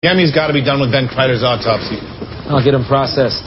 Yemi's got to be done with Ben Kreider's autopsy. I'll get him processed.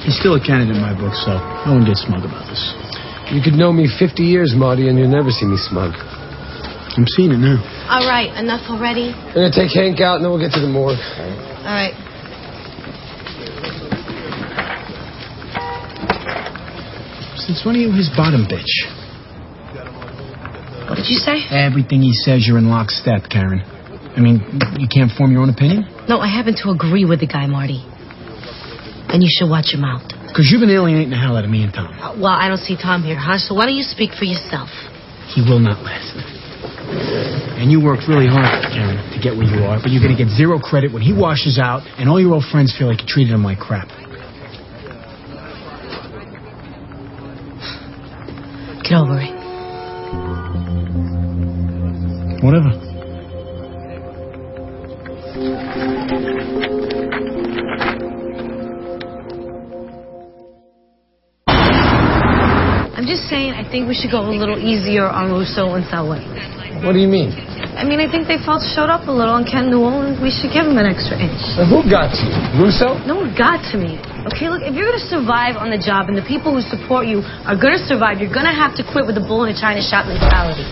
He's still a candidate in my book, so no one gets smug about this. You could know me 50 years, Marty, and you'll never see me smug. I'm seeing it now. All right, enough already. We're going to take Hank out, and then we'll get to the morgue. All right. Since when are you his bottom bitch? What did you say? Everything he says, you're in lockstep, Karen. I mean, you can't form your own opinion? No, I happen to agree with the guy, Marty. And you should watch your mouth. Because you've been alienating the hell out of me and Tom. Well, I don't see Tom here, huh? So why don't you speak for yourself? He will not last. And you worked really hard, Karen, to get where you are, but you're going to get zero credit when he washes out and all your old friends feel like you treated him like crap. Get over it. Whatever. I'm just saying, I think we should go a little easier on Russo and Selwyn. What do you mean? I mean, I think they showed up a little on Ken Newell, and we should give him an extra inch. Now, who got to you? Russo? No one got to me. Okay, look, if you're going to survive on the job and the people who support you are going to survive, you're going to have to quit with the bull in a China shop mentality.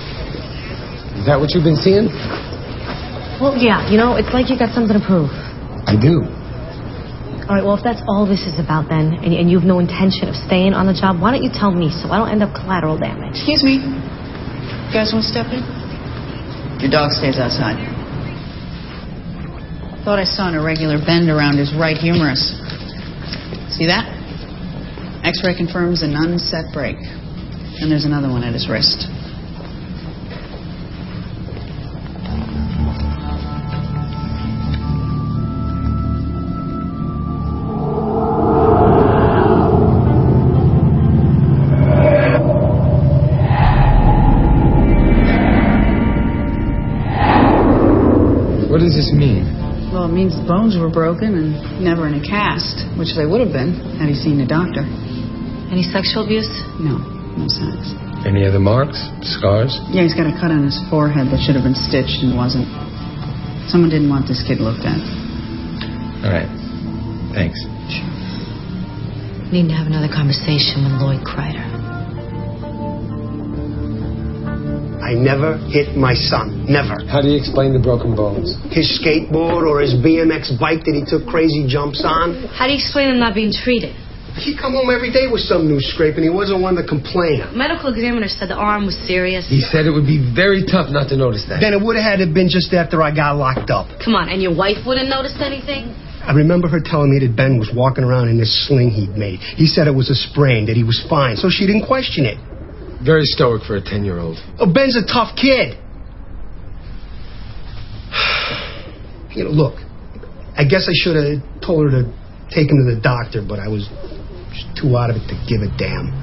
Is that what you've been seeing? Well, yeah, you know, it's like you got something to prove. I do. All right, well, if that's all this is about then, and you've no intention of staying on the job, why don't you tell me so I don't end up collateral damage? Excuse me. You guys want to step in? Your dog stays outside. Thought I saw an irregular bend around his right humerus. See that? X-ray confirms an unset break. And there's another one at his wrist. What does this mean? Well, it means the bones were broken and never in a cast, which they would have been had he seen a doctor. Any sexual abuse? No sex. Any other marks? Scars? Yeah, he's got a cut on his forehead that should have been stitched and wasn't. Someone didn't want this kid looked at. All right. Thanks. Need to have another conversation with Lloyd Kreider. I never hit my son. Never. How do you explain the broken bones? His skateboard or his BMX bike that he took crazy jumps on. How do you explain him not being treated? He'd come home every day with some new scrape, and he wasn't one to complain. Medical examiner said the arm was serious. He said it would be very tough not to notice that. Then it would have had to been just after I got locked up. Come on, and your wife wouldn't notice anything? I remember her telling me that Ben was walking around in this sling he'd made. He said it was a sprain, that he was fine, so she didn't question it. Very stoic for a 10-year-old. Oh, Ben's a tough kid. You know, look, I guess I should have told her to take him to the doctor, but I was just too out of it to give a damn.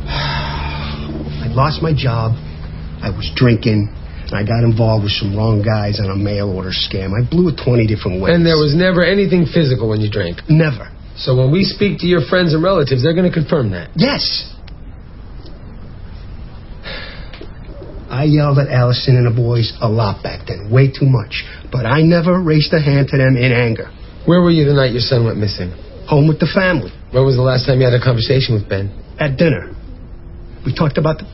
I lost my job. I was drinking, and I got involved with some wrong guys on a mail order scam. I blew it 20 different ways. And there was never anything physical when you drank? Never. So when we speak to your friends and relatives, they're going to confirm that? Yes. I yelled at Allison and the boys a lot back then, way too much. But I never raised a hand to them in anger. Where were you the night your son went missing? Home with the family. When was the last time you had a conversation with Ben? At dinner. We talked about the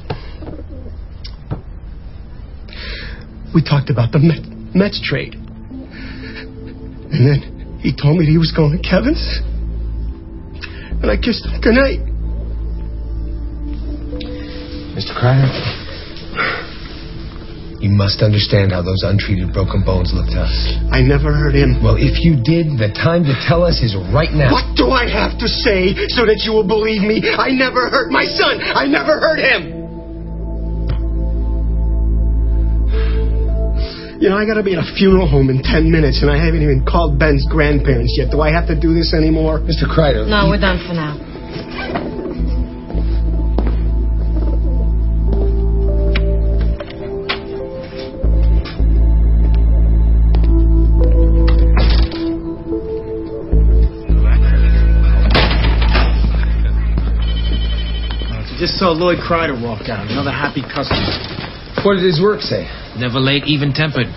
Mets trade. And then he told me that he was going to Kevin's. And I kissed him goodnight. Mr. Kreider, you must understand how those untreated broken bones look to us. I never hurt him. Well, if you did, the time to tell us is right now. What do I have to say so that you will believe me? I never hurt my son. I never hurt him. You know, I gotta be at a funeral home in 10 minutes, and I haven't even called Ben's grandparents yet. Do I have to do this anymore? Mr. Kreider. No, we're done for now. Just saw Lloyd Kreider walk out, another happy customer. What did his work say? Never late, even-tempered.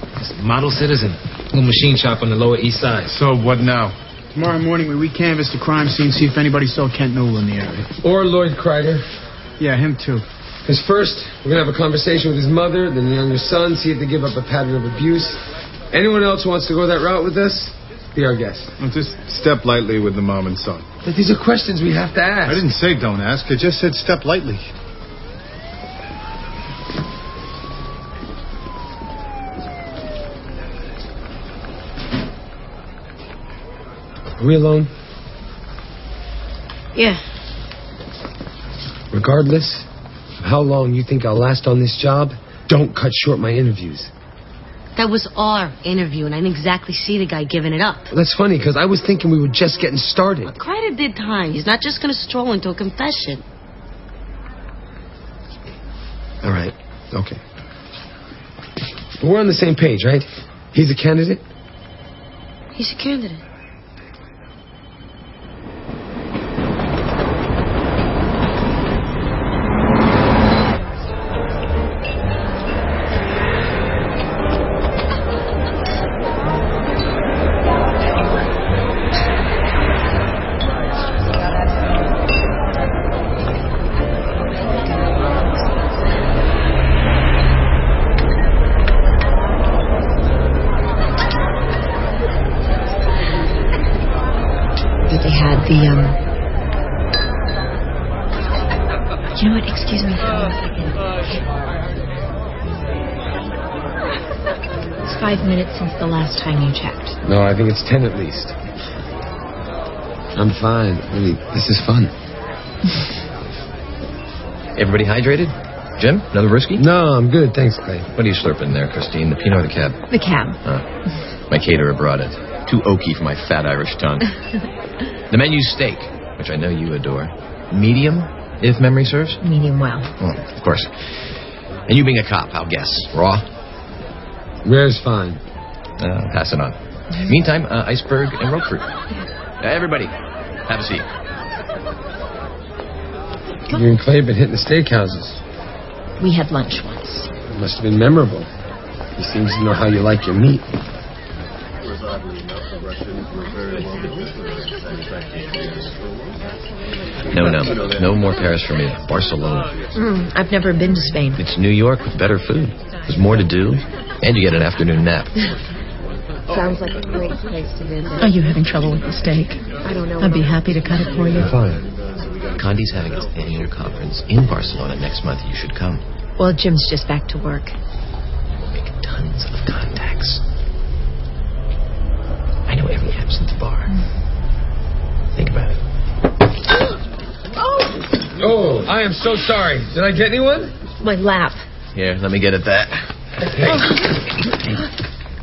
Model Citizen. Little machine shop on the Lower East Side. So what now? Tomorrow morning we recanvass the crime scene, see if anybody saw Kent Newell in the area. Or Lloyd Kreider. Yeah, him too. Because first, we're going to have a conversation with his mother, then the younger son, see if they give up a pattern of abuse. Anyone else who wants to go that route with us, be our guest. Well, just step lightly with the mom and son. But these are questions we have to ask. I didn't say don't ask. I just said step lightly. Are we alone? Yeah. Regardless of how long you think I'll last on this job, don't cut short my interviews. That was our interview, and I didn't exactly see the guy giving it up. Well, that's funny, because I was thinking we were just getting started. But Kreider did time. He's not just going to stroll into a confession. All right. Okay. But we're on the same page, right? He's a candidate? He's a candidate. You know what? Excuse me for 1 second. It's 5 minutes since the last time you checked. No, I think it's 10 at least. I'm fine. Really, this is fun. Everybody hydrated? Jim, another whiskey? No, I'm good. Thanks, Clay. What are you slurping there, Christine? The Pinot or the Cab? The Cab. My caterer brought it. Too oaky for my fat Irish tongue. The menu's steak, which I know you adore. Medium, if memory serves? Medium well. Oh, of course. And you being a cop, I'll guess. Raw? Rare's fine. Pass it on. Meantime, iceberg and rope fruit. Everybody, have a seat. You and Clay have been hitting the steakhouses. We had lunch once. It must have been memorable. He seems to know how you like your meat. No more Paris for me. Barcelona. I've never been to Spain. It's New York with better food. There's more to do, and you get an afternoon nap. Sounds like a great place to visit. Are you having trouble with the steak? I don't know. I'd be happy to cut it for you. Fine. Condi's having its annual conference in Barcelona next month. You should come. Well, Jim's just back to work. Make tons of contacts. I know every absinthe bar. Think about it. Oh, I am so sorry. Did I get anyone? My lap. Here, let me get at that.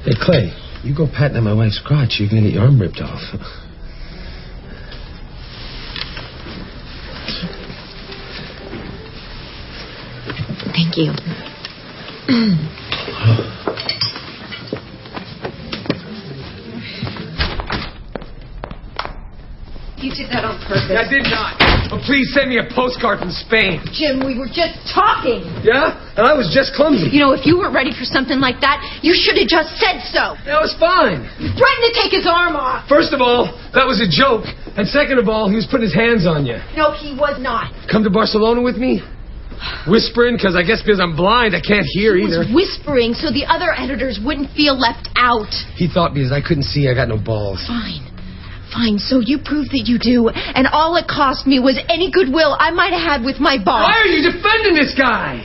Hey, Clay, you go patting at my wife's crotch, you're going to get your arm ripped off. Thank you. You did that on purpose. I did not. Oh, please send me a postcard from Spain. Jim, we were just talking. Yeah? And I was just clumsy. You know, if you were ready for something like that, you should have just said so. That was fine. You threatened to take his arm off. First of all, that was a joke. And second of all, he was putting his hands on you. No, he was not. Come to Barcelona with me? Whispering, because I'm blind, I can't hear either. He was whispering so the other editors wouldn't feel left out. He thought because I couldn't see, I got no balls. Fine, so you proved that you do, and all it cost me was any goodwill I might have had with my boss. Why are you defending this guy?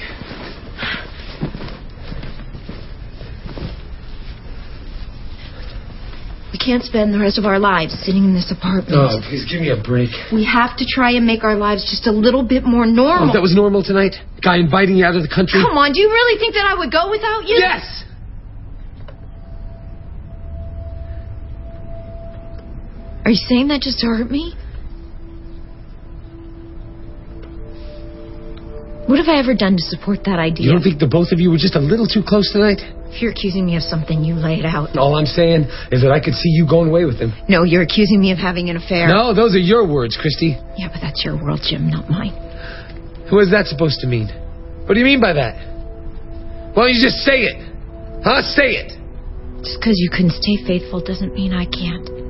We can't spend the rest of our lives sitting in this apartment. Oh, please give me a break. We have to try and make our lives just a little bit more normal. Oh, that was normal tonight? Guy inviting you out of the country? Come on, do you really think that I would go without you? Yes! Are you saying that just to hurt me? What have I ever done to support that idea? You don't think the both of you were just a little too close tonight? If you're accusing me of something, you lay it out. All I'm saying is that I could see you going away with him. No, you're accusing me of having an affair. No, those are your words, Christy. Yeah, but that's your world, Jim, not mine. What is that supposed to mean? What do you mean by that? Why don't you just say it? Huh? Say it. Just because you couldn't stay faithful doesn't mean I can't.